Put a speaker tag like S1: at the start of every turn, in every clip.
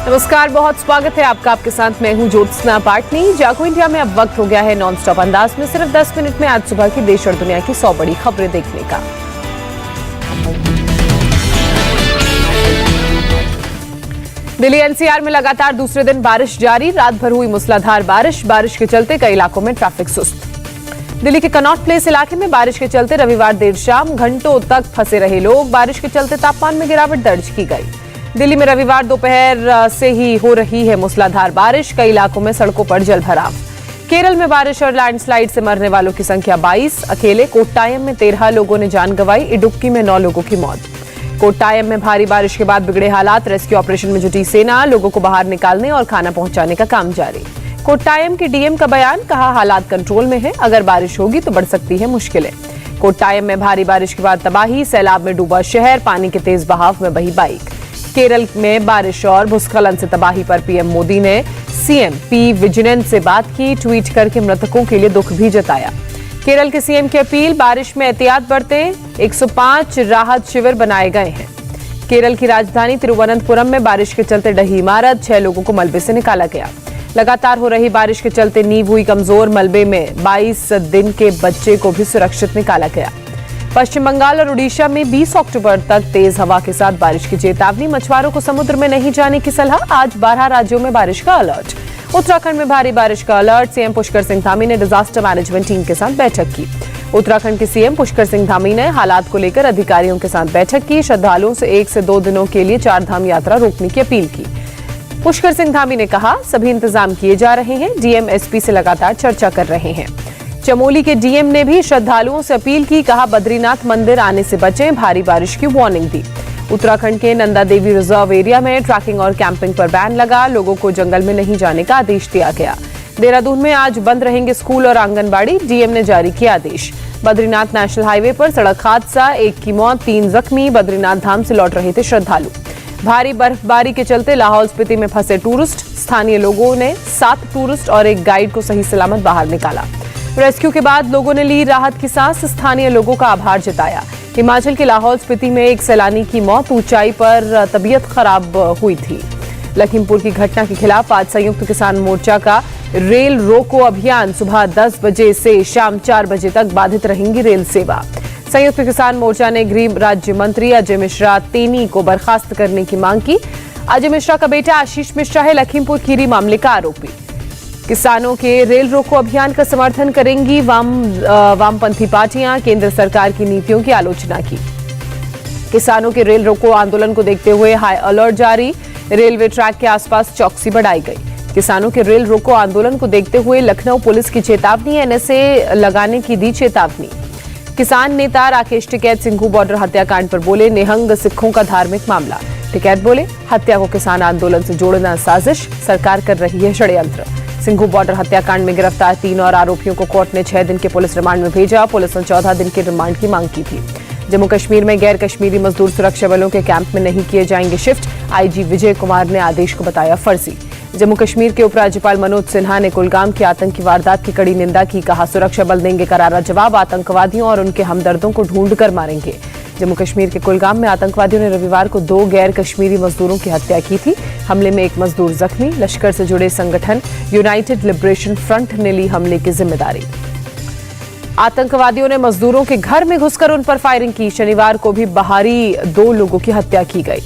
S1: नमस्कार, बहुत स्वागत है आपका। आपके साथ मैं हूं ज्योत्सना पाटनी। जागो इंडिया में अब वक्त हो गया है नॉन स्टॉप अंदाज में सिर्फ 10 मिनट में आज सुबह की देश और दुनिया की 100 बड़ी खबरें देखने का। दिल्ली एनसीआर में लगातार दूसरे दिन बारिश जारी। रात भर हुई मूसलाधार बारिश के चलते कई इलाकों में ट्रैफिक सुस्त। दिल्ली के कनॉट प्लेस इलाके में बारिश के चलते रविवार देर शाम घंटों तक फंसे रहे लोग। बारिश के चलते तापमान में गिरावट दर्ज की गई। दिल्ली में रविवार दोपहर से ही हो रही है मूसलाधार बारिश। कई इलाकों में सड़कों पर जलभराव। केरल में बारिश और लैंडस्लाइड से मरने वालों की संख्या 22। अकेले कोट्टायम में 13 लोगों ने जान गंवाई। इडुक्की में 9 लोगों की मौत। कोट्टायम में भारी बारिश के बाद बिगड़े हालात। रेस्क्यू ऑपरेशन में जुटी सेना। लोगों को बाहर निकालने और खाना पहुंचाने का काम जारी। कोट्टायम के डीएम का बयान, कहा हालात कंट्रोल में है, अगर बारिश होगी तो बढ़ सकती है मुश्किलें। कोट्टायम में भारी बारिश के बाद तबाही। सैलाब में डूबा शहर। पानी के तेज बहाव में बही बाइक। केरल में बारिश और भूस्खलन से तबाही पर पीएम मोदी ने सीएम पी विजिलेंस से बात की। ट्वीट करके मृतकों के लिए दुख भी जताया। केरल के सीएम की अपील, बारिश में एहतियात बरतें। 105 राहत शिविर बनाए गए हैं। केरल की राजधानी तिरुवनंतपुरम में बारिश के चलते ढही इमारत। 6 लोगों को मलबे से निकाला गया। लगातार हो रही बारिश के चलते नींव हुई कमजोर। मलबे में 22 दिन के बच्चे को भी सुरक्षित निकाला गया। पश्चिम बंगाल और उड़ीसा में 20 अक्टूबर तक तेज हवा के साथ बारिश की चेतावनी। मछुआरों को समुद्र में नहीं जाने की सलाह। आज 12 राज्यों में बारिश का अलर्ट। उत्तराखंड में भारी बारिश का अलर्ट। सीएम पुष्कर सिंह धामी ने डिजास्टर मैनेजमेंट टीम के साथ बैठक की। उत्तराखंड के सीएम पुष्कर सिंह धामी ने हालात को लेकर अधिकारियों के साथ बैठक की। श्रद्धालुओं से 1 से 2 दिनों के लिए 4 धाम यात्रा रोकने की अपील की। पुष्कर सिंह धामी ने कहा, सभी इंतजाम किए जा रहे हैं। डीएम एसपी से लगातार चर्चा कर रहे हैं। चमोली के डीएम ने भी श्रद्धालुओं से अपील की। कहा, बद्रीनाथ मंदिर आने से बचें। भारी बारिश की वार्निंग दी। उत्तराखंड के नंदा देवी रिजर्व एरिया में ट्रैकिंग और कैंपिंग पर बैन लगा। लोगों को जंगल में नहीं जाने का आदेश दिया गया। देहरादून में आज बंद रहेंगे स्कूल और आंगनबाड़ी। डीएम ने जारी किया आदेश। बद्रीनाथ नेशनल हाईवे पर सड़क हादसा, 1 की मौत, 3 जख्मी। बद्रीनाथ धाम से लौट रहे थे श्रद्धालु। भारी बर्फबारी के चलते लाहौल स्पीति में फंसे टूरिस्ट। स्थानीय लोगों ने 7 टूरिस्ट और 1 गाइड को सही सलामत बाहर निकाला। रेस्क्यू के बाद लोगों ने ली राहत की सांस। स्थानीय लोगों का आभार जताया। हिमाचल के लाहौल स्पीति में एक सैलानी की मौत। ऊंचाई पर तबीयत खराब हुई थी। लखीमपुर की घटना के खिलाफ आज संयुक्त किसान मोर्चा का रेल रोको अभियान। सुबह 10 बजे से शाम 4 बजे तक बाधित रहेंगी रेल सेवा। संयुक्त किसान मोर्चा ने गृह राज्य मंत्री अजय मिश्रा तेनी को बर्खास्त करने की मांग की। अजय मिश्रा का बेटा आशीष मिश्रा है लखीमपुर खीरी मामले का आरोपी। किसानों के रेल रोको अभियान का समर्थन करेंगी वामपंथी पार्टियां। केंद्र सरकार की नीतियों की आलोचना की। किसानों के रेल रोको आंदोलन को देखते हुए हाई अलर्ट जारी। रेलवे ट्रैक के आसपास चौकसी बढ़ाई गई। किसानों के रेल रोको आंदोलन को देखते हुए लखनऊ पुलिस की चेतावनी। एनएसए लगाने की दी चेतावनी। किसान नेता राकेश टिकैत सिंघू बॉर्डर हत्याकांड पर बोले, निहंग सिखों का धार्मिक मामला। टिकैत बोले, हत्या को किसान आंदोलन से जोड़ना साजिश। सरकार कर रही है षड्यंत्र। सिंघू बॉर्डर हत्याकांड में गिरफ्तार 3 और आरोपियों को कोर्ट ने 6 दिन के पुलिस रिमांड में भेजा। पुलिस ने 14 दिन के रिमांड की मांग की थी। जम्मू कश्मीर में गैर कश्मीरी मजदूर सुरक्षा बलों के कैंप में नहीं किए जाएंगे शिफ्ट। आईजी विजय कुमार ने आदेश को बताया फर्जी। जम्मू कश्मीर के उपराज्यपाल मनोज सिन्हा ने कुलगाम की आतंकी वारदात की कड़ी निंदा की। कहा, सुरक्षा बल देंगे करारा जवाब। आतंकवादियों और उनके हमदर्दों को ढूंढ कर मारेंगे। जम्मू कश्मीर के कुलगाम में आतंकवादियों ने रविवार को 2 गैर कश्मीरी मजदूरों की हत्या की थी। हमले में 1 मजदूर जख्मी। लश्कर से जुड़े संगठन यूनाइटेड लिबरेशन फ्रंट ने ली हमले की जिम्मेदारी। आतंकवादियों ने मजदूरों के घर में घुसकर उन पर फायरिंग की। शनिवार को भी बाहरी 2 लोगों की हत्या की गई।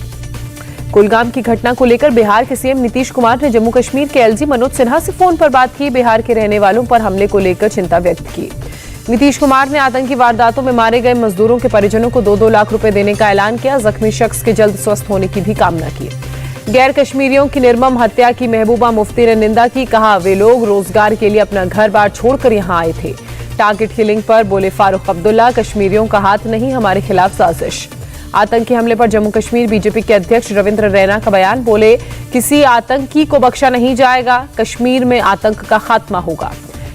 S1: कुलगाम की घटना को लेकर बिहार के सीएम नीतीश कुमार ने जम्मू कश्मीर के एलजी मनोज सिन्हा से फोन पर बात की। बिहार के रहने वालों पर हमले को लेकर चिंता व्यक्त की। नीतीश कुमार ने आतंकी वारदातों में मारे गए मजदूरों के परिजनों को 2-2 लाख रुपए देने का ऐलान किया। जख्मी शख्स के जल्द स्वस्थ होने की भी कामना की। गैर कश्मीरियों की निर्मम हत्या की महबूबा मुफ्ती ने निंदा की। कहा, वे लोग रोजगार के लिए अपना घर बार छोड़कर यहां आए थे। टारगेट किलिंग पर बोले फारूक अब्दुल्ला, कश्मीरियों का हाथ नहीं, हमारे खिलाफ साजिश। आतंकी हमले पर जम्मू कश्मीर बीजेपी के अध्यक्ष रविंद्र रैना का बयान। बोले, किसी आतंकी को बख्शा नहीं जाएगा। कश्मीर में आतंक का खात्मा होगा।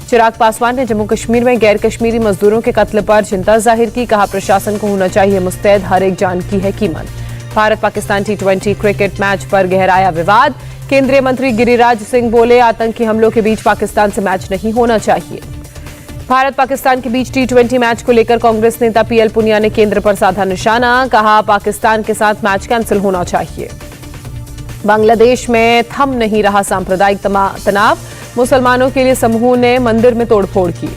S1: चिराग पासवान ने जम्मू कश्मीर में गैर कश्मीरी मजदूरों के कत्ल पर चिंता जाहिर की। कहा, प्रशासन को होना चाहिए मुस्तैद, हर एक जान की है कीमत। Bharat Pakistan T20 cricket match पर गहराया विवाद। केंद्रीय मंत्री गिरिराज सिंह बोले, आतंकी हमलों के बीच पाकिस्तान से मैच नहीं होना चाहिए। भारत पाकिस्तान के बीच T20 मैच को लेकर कांग्रेस नेता पीएल पुनिया ने केंद्र पर साधा निशाना। कहा, पाकिस्तान के साथ मैच कैंसिल होना चाहिए। बांग्लादेश में थम नहीं रहा सांप्रदायिक तनाव, मुसलमानों के लिए समूह ने मंदिर में तोड़फोड़ की।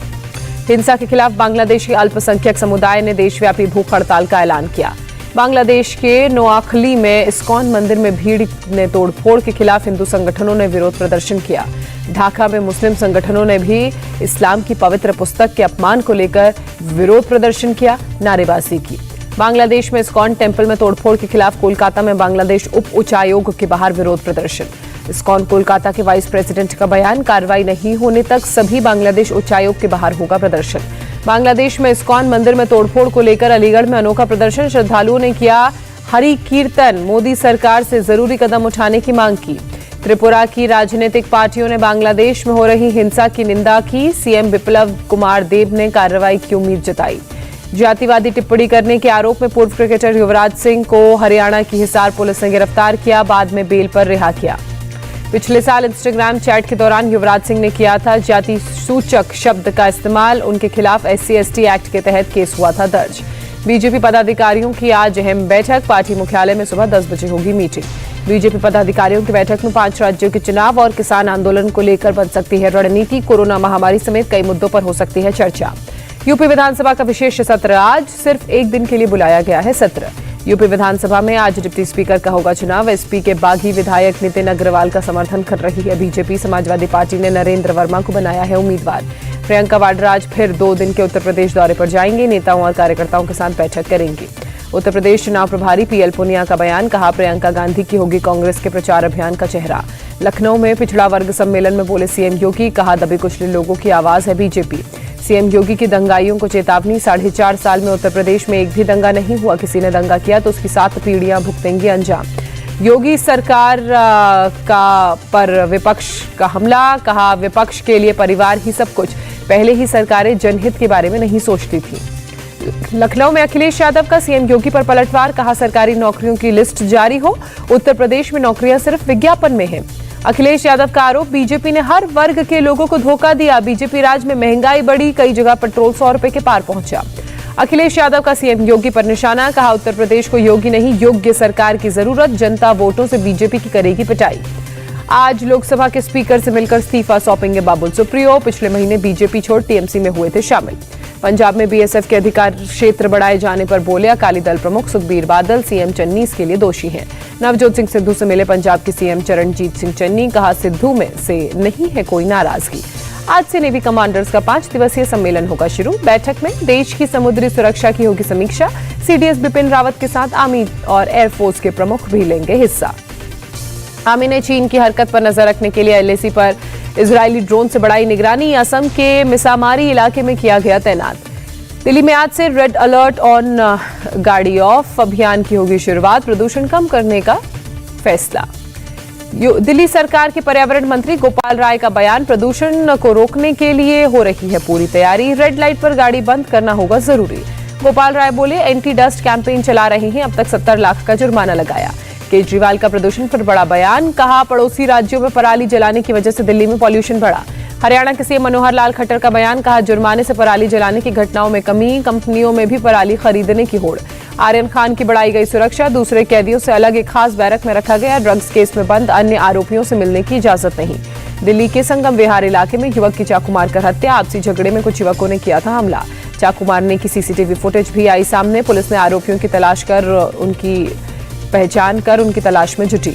S1: हिंसा के खिलाफ बांग्लादेश के अल्पसंख्यक समुदाय ने देशव्यापी भूख हड़ताल का ऐलान किया। बांग्लादेश के नोआखली में इस्कॉन मंदिर में भीड़ ने तोड़फोड़ के खिलाफ हिंदू संगठनों ने विरोध प्रदर्शन किया। ढाका में मुस्लिम संगठनों ने भी इस्लाम की पवित्र पुस्तक के अपमान को लेकर विरोध प्रदर्शन किया, नारेबाजी की। बांग्लादेश में इस्कॉन टेम्पल में तोड़फोड़ के खिलाफ कोलकाता में बांग्लादेश उप उच्चायोग के बाहर विरोध प्रदर्शन। इस्कॉन कोलकाता के वाइस प्रेसिडेंट का बयान, कार्रवाई नहीं होने तक सभी बांग्लादेश उच्चायोग के बाहर होगा प्रदर्शन। बांग्लादेश में इस्कॉन मंदिर में तोड़फोड़ को लेकर अलीगढ़ में अनोखा प्रदर्शन, श्रद्धालुओं ने किया हरि कीर्तन, मोदी सरकार से जरूरी कदम उठाने की मांग की। त्रिपुरा की राजनीतिक पार्टियों ने बांग्लादेश में हो रही हिंसा की निंदा की। सीएम बिप्लब कुमार देब ने कार्रवाई की उम्मीद जताई। जातिवादी टिप्पणी करने के आरोप में पूर्व क्रिकेटर युवराज सिंह को हरियाणा की हिसार पुलिस ने गिरफ्तार किया, बाद में बेल पर रिहा किया। पिछले साल इंस्टाग्राम चैट के दौरान युवराज सिंह ने किया था जाति सूचक शब्द का इस्तेमाल, उनके खिलाफ SC/ST एक्ट के तहत केस हुआ था दर्ज। बीजेपी पदाधिकारियों की आज अहम बैठक, पार्टी मुख्यालय में सुबह 10 बजे होगी मीटिंग। बीजेपी पदाधिकारियों की बैठक में 5 राज्यों के चुनाव और किसान आंदोलन को लेकर बन सकती है रणनीति, कोरोना महामारी समेत कई मुद्दों पर हो सकती है चर्चा। यूपी विधानसभा का विशेष सत्र आज, सिर्फ एक दिन के लिए बुलाया गया है सत्र। यूपी विधानसभा में आज डिप्टी स्पीकर का होगा चुनाव। एसपी के बागी विधायक नितिन अग्रवाल का समर्थन कर रही है बीजेपी। समाजवादी पार्टी ने नरेंद्र वर्मा को बनाया है उम्मीदवार। प्रियंका वाड्रा आज फिर 2 दिन के उत्तर प्रदेश दौरे पर जाएंगे, नेताओं और कार्यकर्ताओं के साथ बैठक करेंगी। उत्तर प्रदेश चुनाव प्रभारी PL पुनिया का बयान, कहा प्रियंका गांधी की होगी कांग्रेस के प्रचार अभियान का चेहरा। लखनऊ में पिछड़ा वर्ग सम्मेलन में बोले सीएम योगी, कहा दबे कुचले लोगों की आवाज है बीजेपी। सीएम योगी की दंगाइयों को चेतावनी, 4.5 साल में उत्तर प्रदेश में एक भी दंगा नहीं हुआ, किसी ने दंगा किया तो उसकी 7 पीढ़ियां भुगतेंगी अंजाम। योगी सरकार पर विपक्ष का हमला, कहा विपक्ष के लिए परिवार ही सब कुछ, पहले ही सरकारें जनहित के बारे में नहीं सोचती थी। लखनऊ में अखिलेश यादव का सीएम योगी पर पलटवार, कहा सरकारी नौकरियों की लिस्ट जारी हो, उत्तर प्रदेश में नौकरियां सिर्फ विज्ञापन में हैं। अखिलेश यादव का आरोप, बीजेपी ने हर वर्ग के लोगों को धोखा दिया, बीजेपी राज में महंगाई बढ़ी, कई जगह पेट्रोल 100 रुपए के पार पहुंचा। अखिलेश यादव का सीएम योगी पर निशाना, कहा उत्तर प्रदेश को योगी नहीं योग्य सरकार की जरूरत, जनता वोटों से बीजेपी की करेगी पिटाई। आज लोकसभा के स्पीकर से मिलकर इस्तीफा सौंपेंगे बाबुल सुप्रियो, पिछले महीने बीजेपी छोड़ टीएमसी में हुए थे शामिल। पंजाब में बीएसएफ के अधिकार क्षेत्र बढ़ाए जाने पर बोले अकाली दल प्रमुख सुखबीर बादल, सीएम चन्नी इसके लिए दोषी हैं। नवजोत सिंह सिद्धू से मिले पंजाब के सीएम चरणजीत सिंह चन्नी, कहा सिद्धू में से नहीं है कोई नाराजगी। आज से नेवी कमांडर्स का 5 दिवसीय सम्मेलन होगा शुरू। बैठक में देश की समुद्री सुरक्षा की होगी समीक्षा। सीडीएस बिपिन रावत के साथ आर्मी और एयरफोर्स के प्रमुख भी लेंगे हिस्सा। आर्मी ने चीन की हरकत पर नजर रखने के लिए LAC पर इजरायली ड्रोन से बढ़ाई निगरानी, असम के मिसामारी इलाके में किया गया तैनात। दिल्ली में आज से रेड अलर्ट ऑन गाड़ी ऑफ अभियान की होगी शुरुआत, प्रदूषण कम करने का फैसला। दिल्ली सरकार के पर्यावरण मंत्री गोपाल राय का बयान, प्रदूषण को रोकने के लिए हो रही है पूरी तैयारी, रेड लाइट पर गाड़ी बंद करना होगा जरूरी। गोपाल राय बोले एंटी डस्ट कैंपेन चला रहे हैं, अब तक 70 लाख का जुर्माना लगाया। केजरीवाल का प्रदूषण पर बड़ा बयान, कहा पड़ोसी राज्यों में पराली जलाने की वजह से दिल्ली में पॉल्यूशन बढ़ा। हरियाणा के सीएम मनोहर लाल खट्टर का बयान, कहा जुर्माने से पराली जलाने की घटनाओं में कमी, कंपनियों में भी पराली खरीदने की होड़। आर्यन खान की बढ़ाई गई सुरक्षा, दूसरे कैदियों से अलग एक खास बैरक में रखा गया, ड्रग्स केस में बंद अन्य आरोपियों से मिलने की इजाजत नहीं। दिल्ली के संगम विहार इलाके में युवक की चाकू मारकर हत्या, आपसी झगड़े में कुछ युवकों ने किया था हमला। चाकू मारने की CCTV फुटेज भी आई सामने, पुलिस ने आरोपियों की तलाश कर पहचान कर उनकी तलाश में जुटी।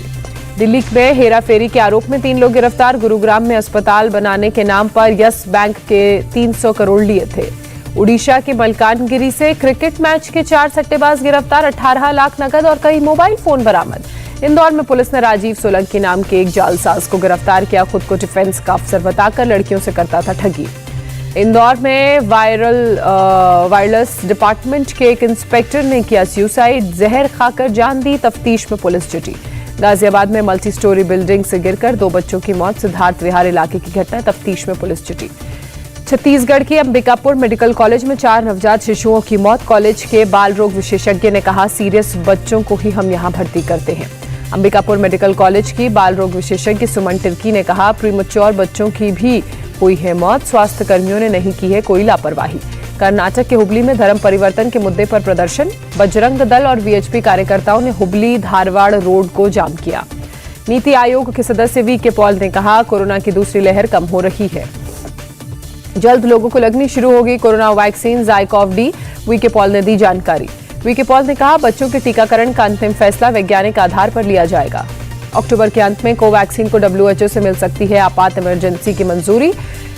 S1: दिल्ली में हेराफेरी के आरोप में 3 लोग गिरफ्तार, गुरुग्राम में अस्पताल बनाने के नाम पर यस बैंक के 300 करोड़ लिए थे। उड़ीसा के मलकानगिरी से क्रिकेट मैच के 4 सट्टेबाज गिरफ्तार, 18 लाख नकद और कई मोबाइल फोन बरामद। इंदौर में पुलिस ने राजीव सोलंकी नाम के एक जालसाज को गिरफ्तार किया, खुद को डिफेंस का अफसर बताकर लड़कियों से करता था ठगी। इंदौर में वायरलेस डिपार्टमेंट के एक इंस्पेक्टर ने किया सुसाइड, जहर खाकर जान दी, तफ्तीश में पुलिस जुटी। गाजियाबाद में मल्टी स्टोरी बिल्डिंग से गिरकर 2 बच्चों की मौत, सिद्धार्थ विहार इलाके की घटना, तफ्तीश में पुलिस जुटी। छत्तीसगढ़ के अंबिकापुर मेडिकल कॉलेज में 4 नवजात शिशुओं की मौत, कॉलेज के बाल रोग विशेषज्ञ ने कहा सीरियस बच्चों को ही हम यहां भर्ती करते हैं। अंबिकापुर मेडिकल कॉलेज की बाल रोग विशेषज्ञ सुमन तिर्की ने कहा प्रीमैच्योर बच्चों की भी हुई है मौत, स्वास्थ्य कर्मियों ने नहीं की है कोई लापरवाही। कर्नाटक के हुबली में धर्म परिवर्तन के मुद्दे पर प्रदर्शन, बजरंग दल और VHP कार्यकर्ताओं ने हुबली धारवाड़ रोड को जाम किया। नीति आयोग के सदस्य वी.के. पॉल ने कहा, कोरोना की दूसरी लहर कम हो रही है, जल्द लोगों को लगनी शुरू होगी कोरोना वैक्सीन ज़ाइकोव-डी। वी.के. पॉल ने दी जानकारी। वी.के. पॉल ने कहा, बच्चों के टीकाकरण का अंतिम फैसला वैज्ञानिक आधार पर लिया जाएगा। अक्टूबर के अंत में कोवैक्सीन को WHO से मिल सकती है आपात इमरजेंसी की मंजूरी।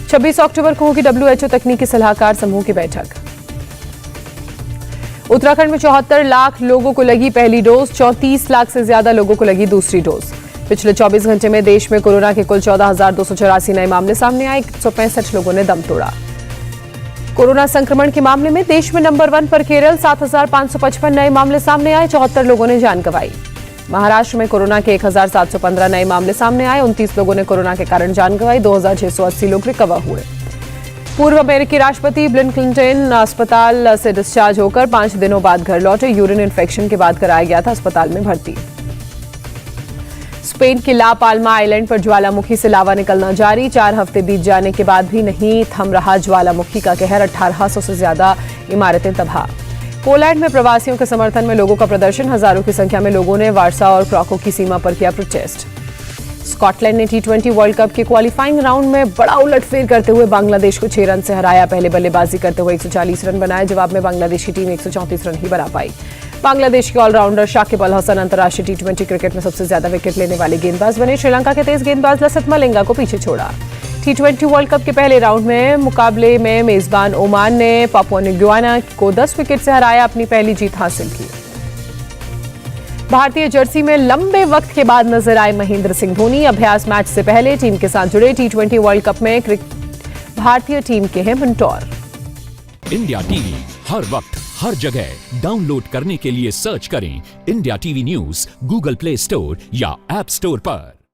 S1: 26 अक्टूबर को होगी WHO तकनीकी सलाहकार समूह की बैठक। उत्तराखंड में 74 लाख लोगों को लगी पहली डोज, 34 लाख से ज्यादा लोगों को लगी दूसरी डोज। पिछले 24 घंटे में देश में कोरोना के कुल 14,284 नए मामले सामने आए, 165 लोगों ने दम तोड़ा। कोरोना संक्रमण के मामले में देश में नंबर 1 पर केरल, 7,555 नए मामले सामने आए, 74 लोगों ने जान गंवाई। महाराष्ट्र में कोरोना के 1,715 नए मामले सामने आए, 29 लोगों ने कोरोना के कारण जान गंवाई, 2,680 लोग रिकवर हुए। पूर्व अमेरिकी राष्ट्रपति बिल क्लिंटन अस्पताल से डिस्चार्ज होकर 5 दिनों बाद घर लौटे। यूरिन इन्फेक्शन के बाद कराया गया था अस्पताल में भर्ती। स्पेन के ला पाल्मा आइलैंड पर ज्वालामुखी से लावा निकलना जारी, 4 हफ्ते बीत जाने के बाद भी नहीं थम रहा ज्वालामुखी का कहर, 1800 से ज्यादा इमारतें तबाह। पोलैंड में प्रवासियों के समर्थन में लोगों का प्रदर्शन, हजारों की संख्या में लोगों ने वार्सा और क्राको की सीमा पर किया प्रोटेस्ट। स्कॉटलैंड ने T20 वर्ल्ड कप के क्वालिफाइंग राउंड में बड़ा उलटफेर करते हुए बांग्लादेश को 6 रन से हराया। पहले बल्लेबाजी करते हुए 140 रन बनाए, जवाब में बांग्लादेश की टीम 134 रन ही बना पाई। बांग्लादेश के ऑलराउंडर शाकिब अल हसन अंतर्राष्ट्रीय T20 क्रिकेट में सबसे ज्यादा विकेट लेने वाले गेंदबाज बने। श्रीलंका के तेज गेंदबाज लसिथ मलिंगा को पीछे छोड़ा। T20 वर्ल्ड कप के पहले राउंड में मुकाबले में मेजबान ओमान ने पापुआ न्यू गिनीना को 10 विकेट से हराया, अपनी पहली जीत हासिल की। भारतीय जर्सी में लंबे वक्त के बाद नजर आए महेंद्र सिंह धोनी। अभ्यास मैच से पहले टीम के साथ जुड़े। T20 वर्ल्ड कप में भारतीय टीम के हैं मेंटोर।
S2: इंडिया टीवी हर वक्त हर जगह डाउनलोड करने के लिए सर्च करें India TV news Google play store या ऐप स्टोर पर।